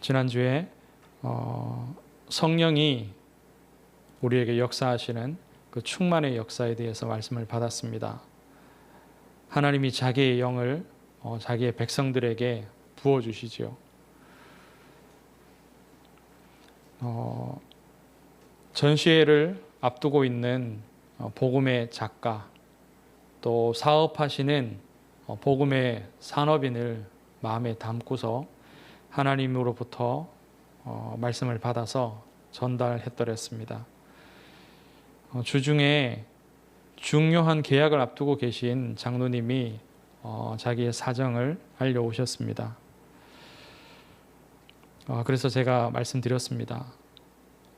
지난주에 성령이 우리에게 역사하시는 그 충만의 역사에 대해서 말씀을 받았습니다. 하나님이 자기의 영을 자기의 백성들에게 부어주시지요. 전시회를 앞두고 있는 복음의 작가, 또 사업하시는 복음의 산업인을 마음에 담고서 하나님으로부터 말씀을 받아서 전달했더랬습니다. 주중에 중요한 계약을 앞두고 계신 장로님이 자기의 사정을 알려오셨습니다. 그래서 제가 말씀드렸습니다.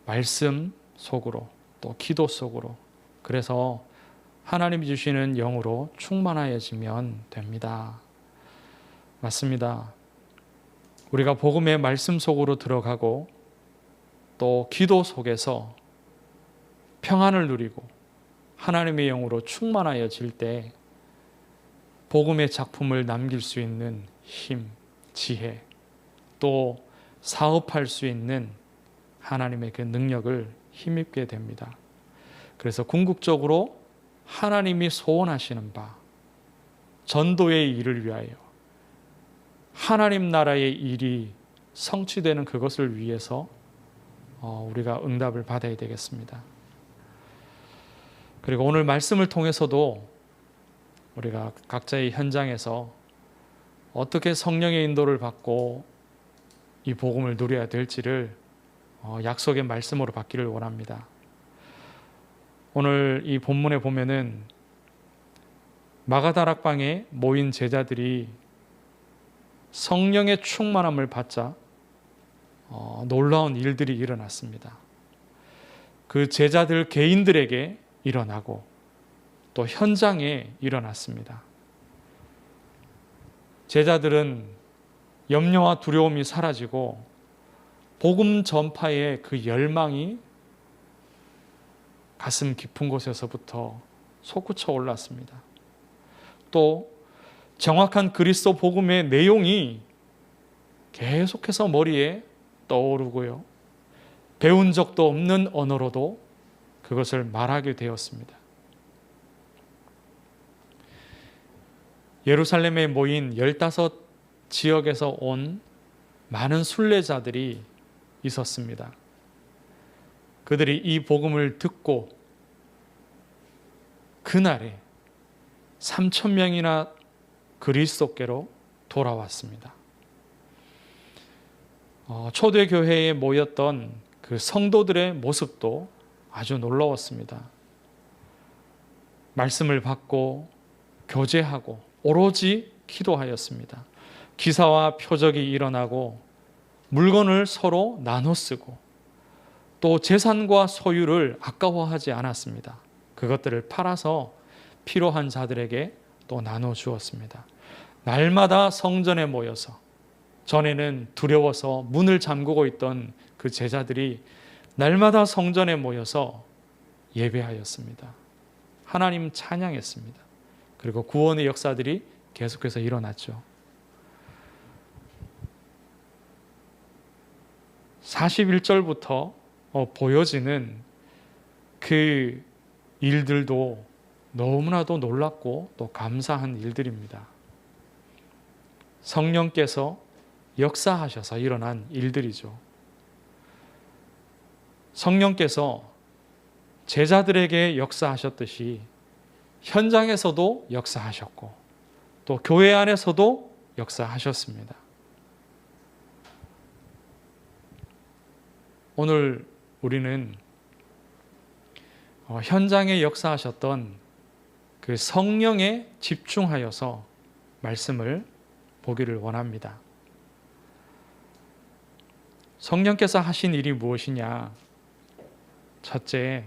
말씀 속으로 또 기도 속으로, 그래서 하나님이 주시는 영으로 충만하여지면 됩니다. 맞습니다. 우리가 복음의 말씀 속으로 들어가고 또 기도 속에서 평안을 누리고 하나님의 영으로 충만하여질 때 복음의 작품을 남길 수 있는 힘, 지혜, 또 사업할 수 있는 하나님의 그 능력을 힘입게 됩니다. 그래서 궁극적으로 하나님이 소원하시는 바, 전도의 일을 위하여 하나님 나라의 일이 성취되는 그것을 위해서 우리가 응답을 받아야 되겠습니다. 그리고 오늘 말씀을 통해서도 우리가 각자의 현장에서 어떻게 성령의 인도를 받고 이 복음을 누려야 될지를 약속의 말씀으로 받기를 원합니다. 오늘 이 본문에 보면은 마가다락방에 모인 제자들이 성령의 충만함을 받자 놀라운 일들이 일어났습니다. 그 제자들 개인들에게 일어나고 또 현장에 일어났습니다. 제자들은 염려와 두려움이 사라지고 복음 전파의 그 열망이 가슴 깊은 곳에서부터 솟구쳐 올랐습니다. 또 정확한 그리스도 복음의 내용이 계속해서 머리에 떠오르고요. 배운 적도 없는 언어로도 그것을 말하게 되었습니다. 예루살렘에 모인 15지역에서 온 많은 순례자들이 있었습니다. 그들이 이 복음을 듣고 그날에 3,000명이나 그리스도께로 돌아왔습니다. 초대교회에 모였던 그 성도들의 모습도 아주 놀라웠습니다. 말씀을 받고 교제하고 오로지 기도하였습니다. 기사와 표적이 일어나고 물건을 서로 나눠 쓰고 또 재산과 소유를 아까워하지 않았습니다. 그것들을 팔아서 필요한 자들에게 또 나눠 주었습니다. 날마다 성전에 모여서, 전에는 두려워서 문을 잠그고 있던 그 제자들이 날마다 성전에 모여서 예배하였습니다. 하나님 찬양했습니다. 그리고 구원의 역사들이 계속해서 일어났죠. 41절부터 보여지는 그 일들도 너무나도 놀랍고 또 감사한 일들입니다. 성령께서 역사하셔서 일어난 일들이죠. 성령께서 제자들에게 역사하셨듯이 현장에서도 역사하셨고 또 교회 안에서도 역사하셨습니다. 오늘 우리는 현장에 역사하셨던 그 성령에 집중하여서 말씀을 보기를 원합니다. 성령께서 하신 일이 무엇이냐? 첫째,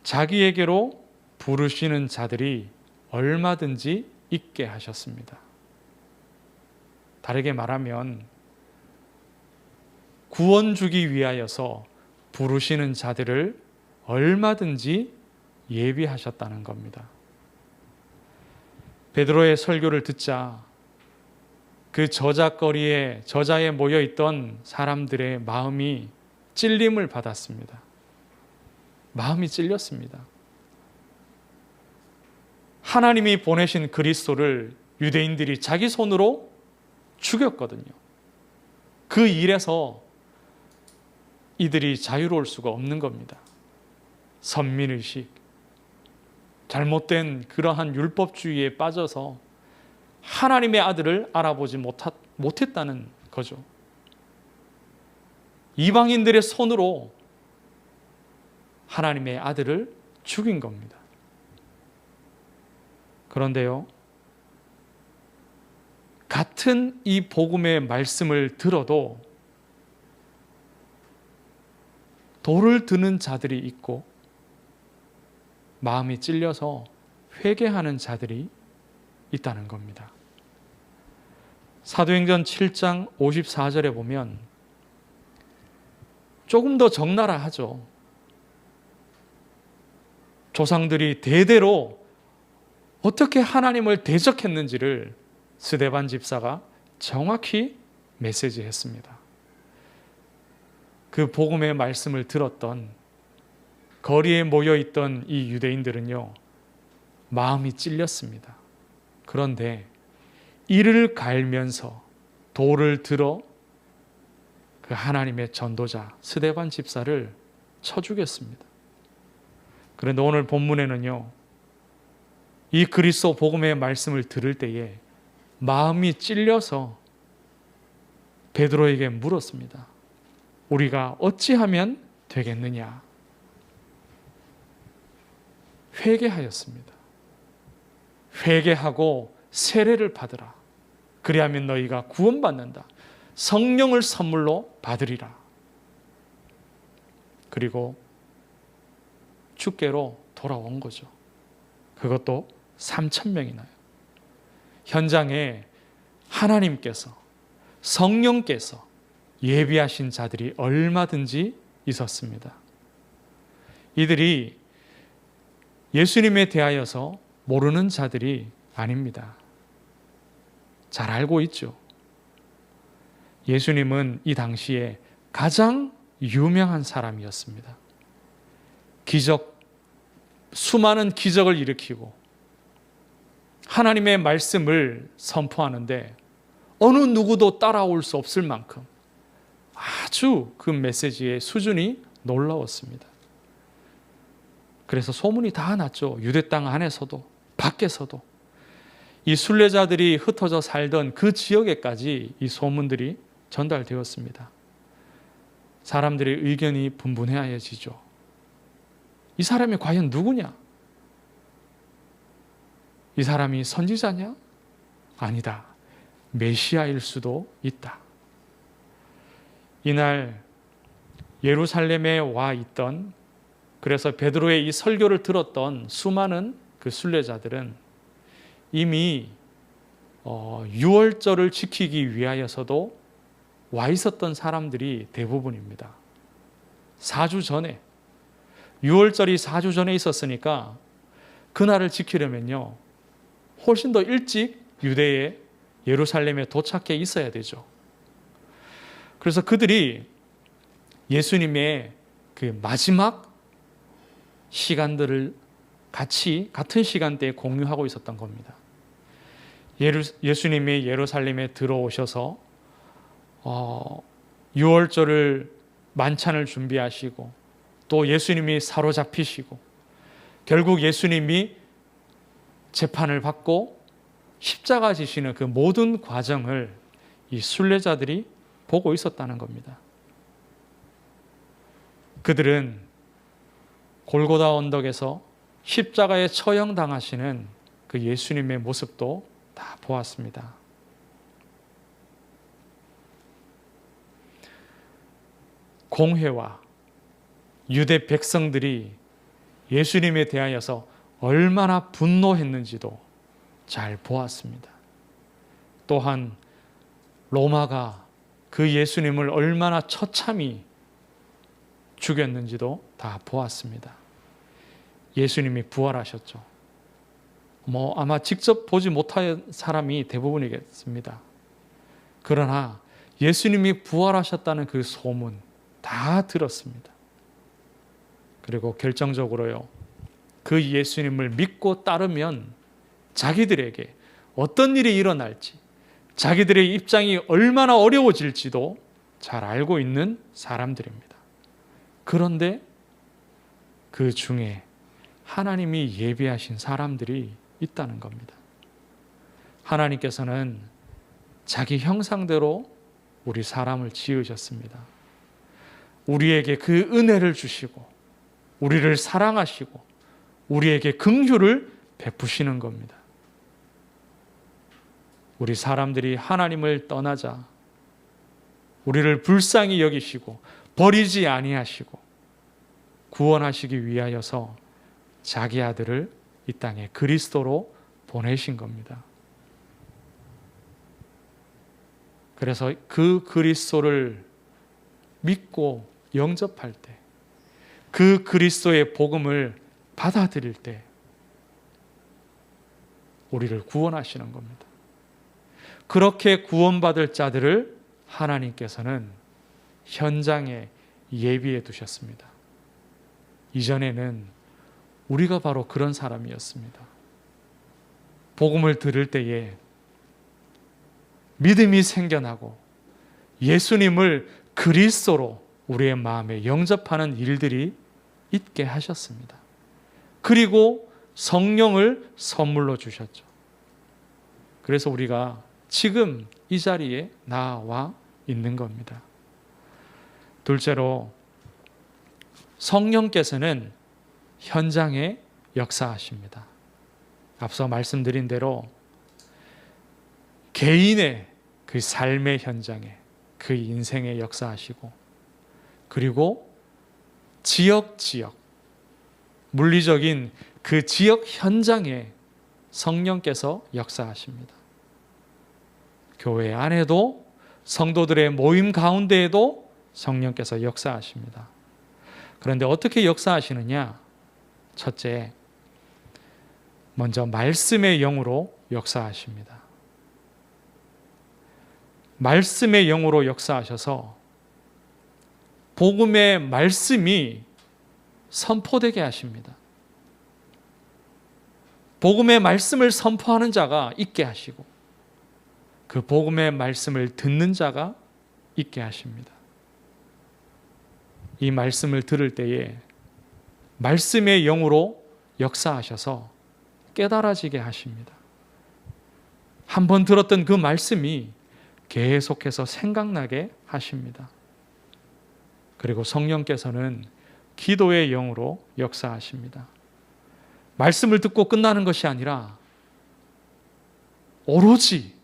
자기에게로 부르시는 자들이 얼마든지 있게 하셨습니다. 다르게 말하면 구원 주기 위하여서 부르시는 자들을 얼마든지 예비하셨다는 겁니다. 베드로의 설교를 듣자 그 저작거리에 저자에 모여있던 사람들의 마음이 찔림을 받았습니다. 마음이 찔렸습니다. 하나님이 보내신 그리스도를 유대인들이 자기 손으로 죽였거든요. 그 일에서 이들이 자유로울 수가 없는 겁니다. 선민의식, 잘못된 그러한 율법주의에 빠져서 하나님의 아들을 알아보지 못했다는 거죠. 이방인들의 손으로 하나님의 아들을 죽인 겁니다. 그런데요, 같은 이 복음의 말씀을 들어도 돌을 드는 자들이 있고 마음이 찔려서 회개하는 자들이 있다는 겁니다. 사도행전 7장 54절에 보면 조금 더 적나라 하죠. 조상들이 대대로 어떻게 하나님을 대적했는지를 스데반 집사가 정확히 메시지했습니다. 그 복음의 말씀을 들었던 거리에 모여있던 이 유대인들은요, 마음이 찔렸습니다. 그런데 이를 갈면서 돌을 들어 그 하나님의 전도자 스데반 집사를 쳐 죽였습니다. 그런데 오늘 본문에는요, 이 그리스도 복음의 말씀을 들을 때에 마음이 찔려서 베드로에게 물었습니다. 우리가 어찌하면 되겠느냐? 회개하였습니다. 회개하고 세례를 받으라. 그리하면 너희가 구원받는다. 성령을 선물로 받으리라. 그리고 주께로 돌아온 거죠. 그것도 3,000명이나요. 현장에 하나님께서, 성령께서 예비하신 자들이 얼마든지 있었습니다. 이들이 예수님에 대하여서 모르는 자들이 아닙니다. 잘 알고 있죠. 예수님은 이 당시에 가장 유명한 사람이었습니다. 수많은 기적을 일으키고 하나님의 말씀을 선포하는데 어느 누구도 따라올 수 없을 만큼 아주 그 메시지의 수준이 놀라웠습니다. 그래서 소문이 다 났죠. 유대 땅 안에서도 밖에서도 이 순례자들이 흩어져 살던 그 지역에까지 이 소문들이 전달되었습니다. 사람들의 의견이 분분해지죠. 이 사람이 과연 누구냐? 이 사람이 선지자냐? 아니다. 메시아일 수도 있다. 이날 예루살렘에 와 있던, 그래서 베드로의 이 설교를 들었던 수많은 그 순례자들은 이미 유월절을 지키기 위하여서도 와 있었던 사람들이 대부분입니다. 4주 전에, 유월절이 4주 전에 있었으니까 그날을 지키려면요, 훨씬 더 일찍 유대에 예루살렘에 도착해 있어야 되죠. 그래서 그들이 예수님의 그 마지막 시간들을 같은 시간대에 공유하고 있었던 겁니다. 예수님이 예루살렘에 들어오셔서 유월절을 만찬을 준비하시고 또 예수님이 사로잡히시고 결국 예수님이 재판을 받고 십자가 지시는 그 모든 과정을 이 순례자들이 보고 있었다는 겁니다. 그들은 골고다 언덕에서 십자가에 처형당하시는 그 예수님의 모습도 다 보았습니다. 공회와 유대 백성들이 예수님에 대하여서 얼마나 분노했는지도 잘 보았습니다. 또한 로마가 그 예수님을 얼마나 처참히 죽였는지도 다 보았습니다. 예수님이 부활하셨죠. 아마 직접 보지 못한 사람이 대부분이겠습니다. 그러나 예수님이 부활하셨다는 그 소문 다 들었습니다. 그리고 결정적으로요, 그 예수님을 믿고 따르면 자기들에게 어떤 일이 일어날지, 자기들의 입장이 얼마나 어려워질지도 잘 알고 있는 사람들입니다. 그런데 그 중에 하나님이 예비하신 사람들이 있다는 겁니다. 하나님께서는 자기 형상대로 우리 사람을 지으셨습니다. 우리에게 그 은혜를 주시고 우리를 사랑하시고 우리에게 긍휼을 베푸시는 겁니다. 우리 사람들이 하나님을 떠나자 우리를 불쌍히 여기시고 버리지 아니하시고 구원하시기 위하여서 자기 아들을 이 땅에 그리스도로 보내신 겁니다. 그래서 그 그리스도를 믿고 영접할 때, 그 그리스도의 복음을 받아들일 때 우리를 구원하시는 겁니다. 그렇게 구원받을 자들을 하나님께서는 현장에 예비해 두셨습니다. 이전에는 우리가 바로 그런 사람이었습니다. 복음을 들을 때에 믿음이 생겨나고 예수님을 그리스도로 우리의 마음에 영접하는 일들이 있게 하셨습니다. 그리고 성령을 선물로 주셨죠. 그래서 우리가 지금 이 자리에 나와 있는 겁니다. 둘째로 성령께서는 현장에 역사하십니다. 앞서 말씀드린 대로 개인의 그 삶의 현장에, 그 인생에 역사하시고, 그리고 지역 물리적인 그 지역 현장에 성령께서 역사하십니다. 교회 안에도 성도들의 모임 가운데에도 성령께서 역사하십니다. 그런데 어떻게 역사하시느냐? 첫째, 먼저 말씀의 영으로 역사하십니다. 말씀의 영으로 역사하셔서 복음의 말씀이 선포되게 하십니다. 복음의 말씀을 선포하는 자가 있게 하시고 그 복음의 말씀을 듣는 자가 있게 하십니다. 이 말씀을 들을 때에 말씀의 영으로 역사하셔서 깨달아지게 하십니다. 한번 들었던 그 말씀이 계속해서 생각나게 하십니다. 그리고 성령께서는 기도의 영으로 역사하십니다. 말씀을 듣고 끝나는 것이 아니라 오로지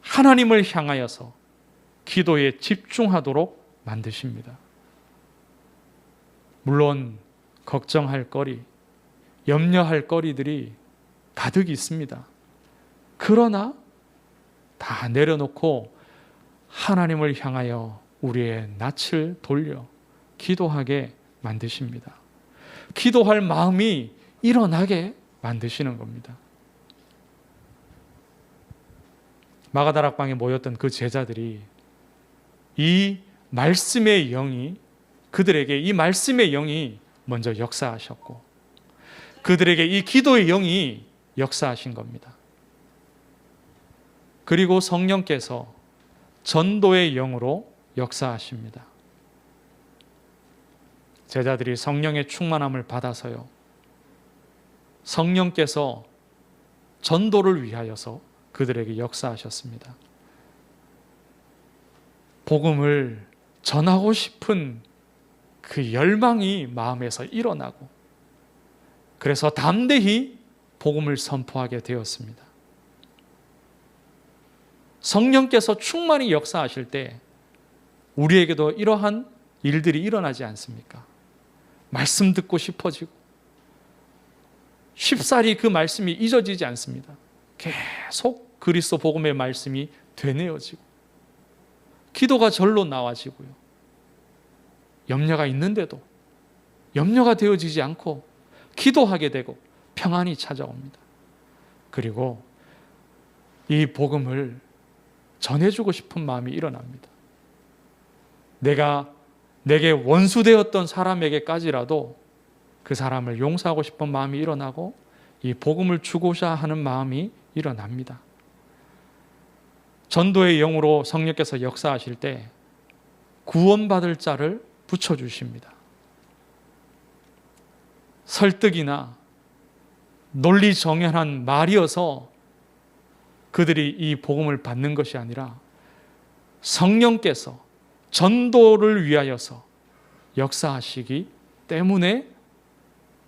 하나님을 향하여서 기도에 집중하도록 만드십니다. 물론 걱정할 거리, 염려할 거리들이 가득 있습니다. 그러나 다 내려놓고 하나님을 향하여 우리의 낯을 돌려 기도하게 만드십니다. 기도할 마음이 일어나게 만드시는 겁니다. 마가다락방에 모였던 그 제자들이 이 말씀의 영이 그들에게 이 말씀의 영이 먼저 역사하셨고 그들에게 이 기도의 영이 역사하신 겁니다. 그리고 성령께서 전도의 영으로 역사하십니다. 제자들이 성령의 충만함을 받아서요, 성령께서 전도를 위하여서 그들에게 역사하셨습니다. 복음을 전하고 싶은 그 열망이 마음에서 일어나고 그래서 담대히 복음을 선포하게 되었습니다. 성령께서 충만히 역사하실 때 우리에게도 이러한 일들이 일어나지 않습니까? 말씀 듣고 싶어지고 쉽사리 그 말씀이 잊어지지 않습니다. 계속 그리스도 복음의 말씀이 되뇌어지고 기도가 절로 나와지고요. 염려가 있는데도 염려가 되어지지 않고 기도하게 되고 평안이 찾아옵니다. 그리고 이 복음을 전해주고 싶은 마음이 일어납니다. 내게 원수되었던 사람에게까지라도 그 사람을 용서하고 싶은 마음이 일어나고 이 복음을 주고자 하는 마음이 일어납니다. 전도의 영으로 성령께서 역사하실 때 구원받을 자를 붙여주십니다. 설득이나 논리 정연한 말이어서 그들이 이 복음을 받는 것이 아니라 성령께서 전도를 위하여서 역사하시기 때문에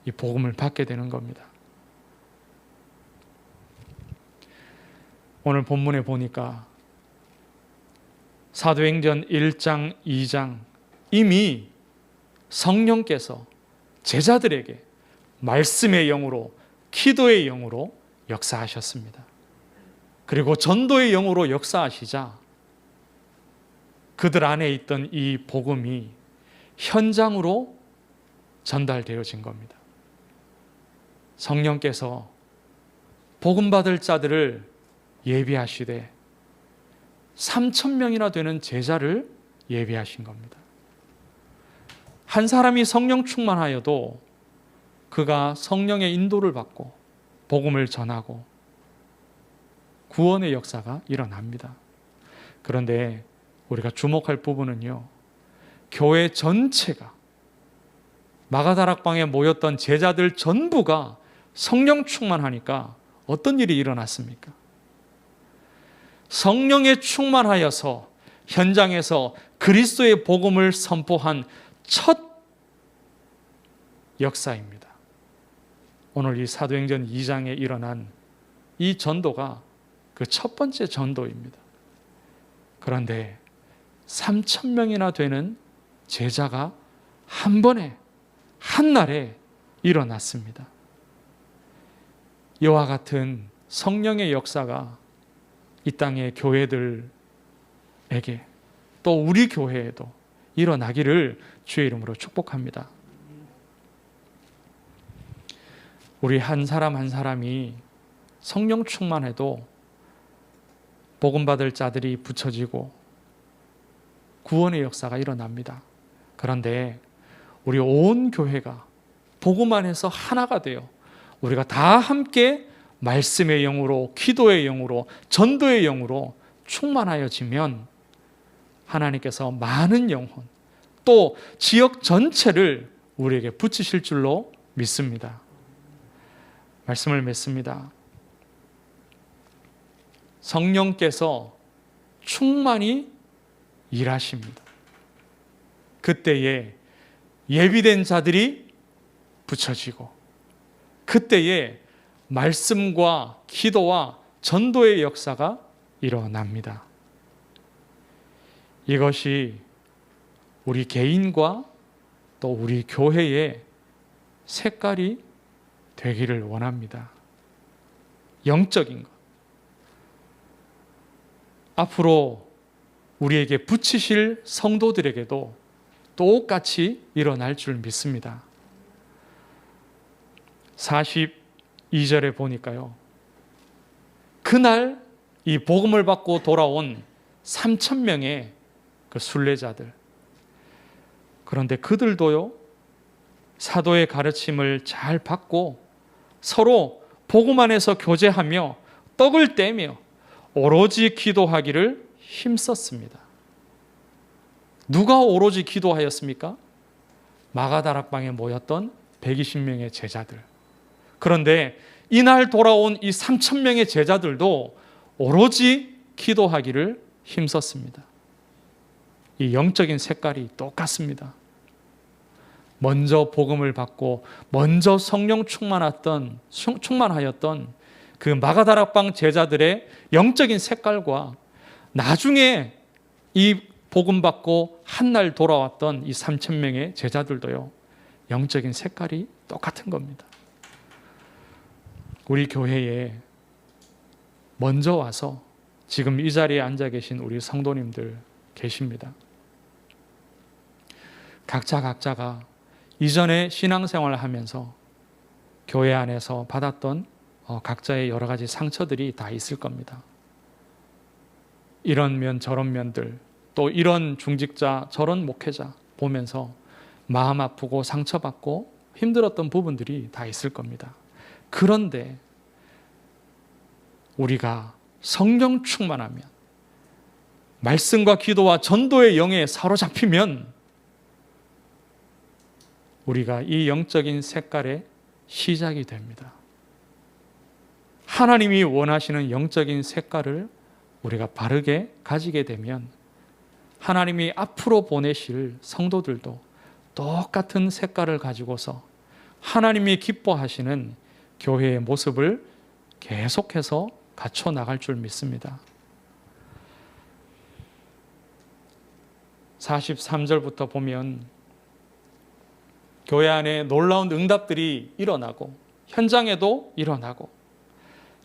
이 복음을 받게 되는 겁니다. 오늘 본문에 보니까 사도행전 1장, 2장 이미 성령께서 제자들에게 말씀의 영으로, 기도의 영으로 역사하셨습니다. 그리고 전도의 영으로 역사하시자 그들 안에 있던 이 복음이 현장으로 전달되어진 겁니다. 성령께서 복음 받을 자들을 예비하시되 3,000명이나 되는 제자를 예비하신 겁니다. 한 사람이 성령 충만하여도 그가 성령의 인도를 받고 복음을 전하고 구원의 역사가 일어납니다. 그런데 우리가 주목할 부분은요, 교회 전체가 마가다락방에 모였던 제자들 전부가 성령 충만하니까 어떤 일이 일어났습니까? 성령에 충만하여서 현장에서 그리스도의 복음을 선포한 첫 역사입니다. 오늘 이 사도행전 2장에 일어난 이 전도가 그 첫 번째 전도입니다. 그런데 3,000명이나 되는 제자가 한 번에 한날에 일어났습니다. 이와 같은 성령의 역사가 이 땅의 교회들에게 또 우리 교회에도 일어나기를 주의 이름으로 축복합니다. 우리 한 사람 한 사람이 성령 충만해도 복음 받을 자들이 붙여지고 구원의 역사가 일어납니다. 그런데 우리 온 교회가 복음 안에서 하나가 되어 우리가 다 함께 말씀의 영으로, 기도의 영으로, 전도의 영으로 충만하여지면 하나님께서 많은 영혼, 또 지역 전체를 우리에게 붙이실 줄로 믿습니다. 말씀을 맺습니다. 성령께서 충만히 일하십니다. 그때에 예비된 자들이 붙여지고 그때에 말씀과 기도와 전도의 역사가 일어납니다. 이것이 우리 개인과 또 우리 교회의 색깔이 되기를 원합니다. 영적인 것. 앞으로 우리에게 붙이실 성도들에게도 똑같이 일어날 줄 믿습니다. 42절에 보니까요, 그날 이 복음을 받고 돌아온 3,000명의 그 순례자들, 그런데 그들도요 사도의 가르침을 잘 받고 서로 복음 안에서 교제하며 떡을 떼며 오로지 기도하기를 힘썼습니다. 누가 오로지 기도하였습니까? 마가다락방에 모였던 120명의 제자들. 그런데 이날 돌아온 이 3,000명의 제자들도 오로지 기도하기를 힘썼습니다. 이 영적인 색깔이 똑같습니다. 먼저 복음을 받고 먼저 성령 충만하였던 그 마가다락방 제자들의 영적인 색깔과 나중에 이 복음 받고 한날 돌아왔던 이 3,000명의 제자들도요, 영적인 색깔이 똑같은 겁니다. 우리 교회에 먼저 와서 지금 이 자리에 앉아 계신 우리 성도님들 계십니다. 각자가 이전에 신앙생활을 하면서 교회 안에서 받았던 각자의 여러 가지 상처들이 다 있을 겁니다. 이런 면 저런 면들, 또 이런 중직자 저런 목회자 보면서 마음 아프고 상처받고 힘들었던 부분들이 다 있을 겁니다. 그런데 우리가 성령 충만하면, 말씀과 기도와 전도의 영에 사로잡히면 우리가 이 영적인 색깔의 시작이 됩니다. 하나님이 원하시는 영적인 색깔을 우리가 바르게 가지게 되면 하나님이 앞으로 보내실 성도들도 똑같은 색깔을 가지고서 하나님이 기뻐하시는 교회의 모습을 계속해서 갖춰 나갈 줄 믿습니다. 43절부터 보면 교회 안에 놀라운 응답들이 일어나고 현장에도 일어나고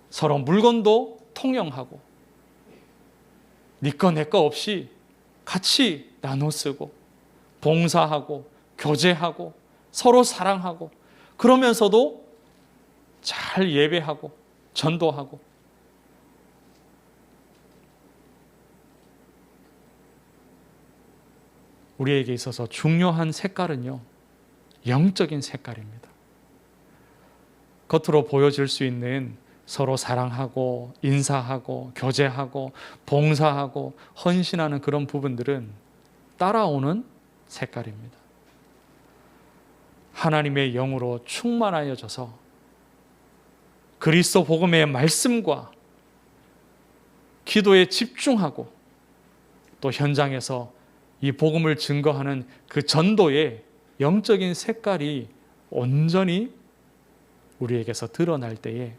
서로 물건도 통용하고 네 거 내 거 없이 같이 나눠 쓰고 봉사하고 교제하고 서로 사랑하고 그러면서도 잘 예배하고 전도하고 우리에게 있어서 중요한 색깔은요, 영적인 색깔입니다. 겉으로 보여질 수 있는 서로 사랑하고 인사하고 교제하고 봉사하고 헌신하는 그런 부분들은 따라오는 색깔입니다. 하나님의 영으로 충만하여져서 그리스도 복음의 말씀과 기도에 집중하고 또 현장에서 이 복음을 증거하는 그 전도의 영적인 색깔이 온전히 우리에게서 드러날 때에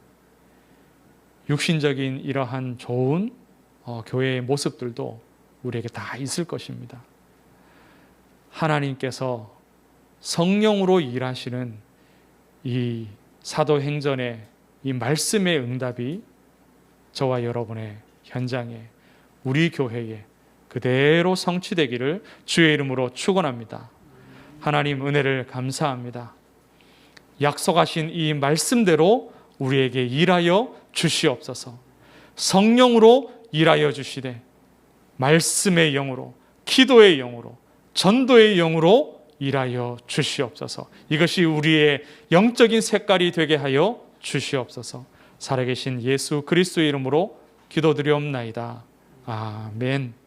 육신적인 이러한 좋은 교회의 모습들도 우리에게 다 있을 것입니다. 하나님께서 성령으로 일하시는 이 사도행전의 이 말씀의 응답이 저와 여러분의 현장에, 우리 교회에 그대로 성취되기를 주의 이름으로 축원합니다. 하나님 은혜를 감사합니다. 약속하신 이 말씀대로 우리에게 일하여 주시옵소서. 성령으로 일하여 주시되 말씀의 영으로, 기도의 영으로, 전도의 영으로 일하여 주시옵소서. 이것이 우리의 영적인 색깔이 되게 하여 주시옵소서. 살아계신 예수 그리스도의 이름으로 기도드리옵나이다. 아멘.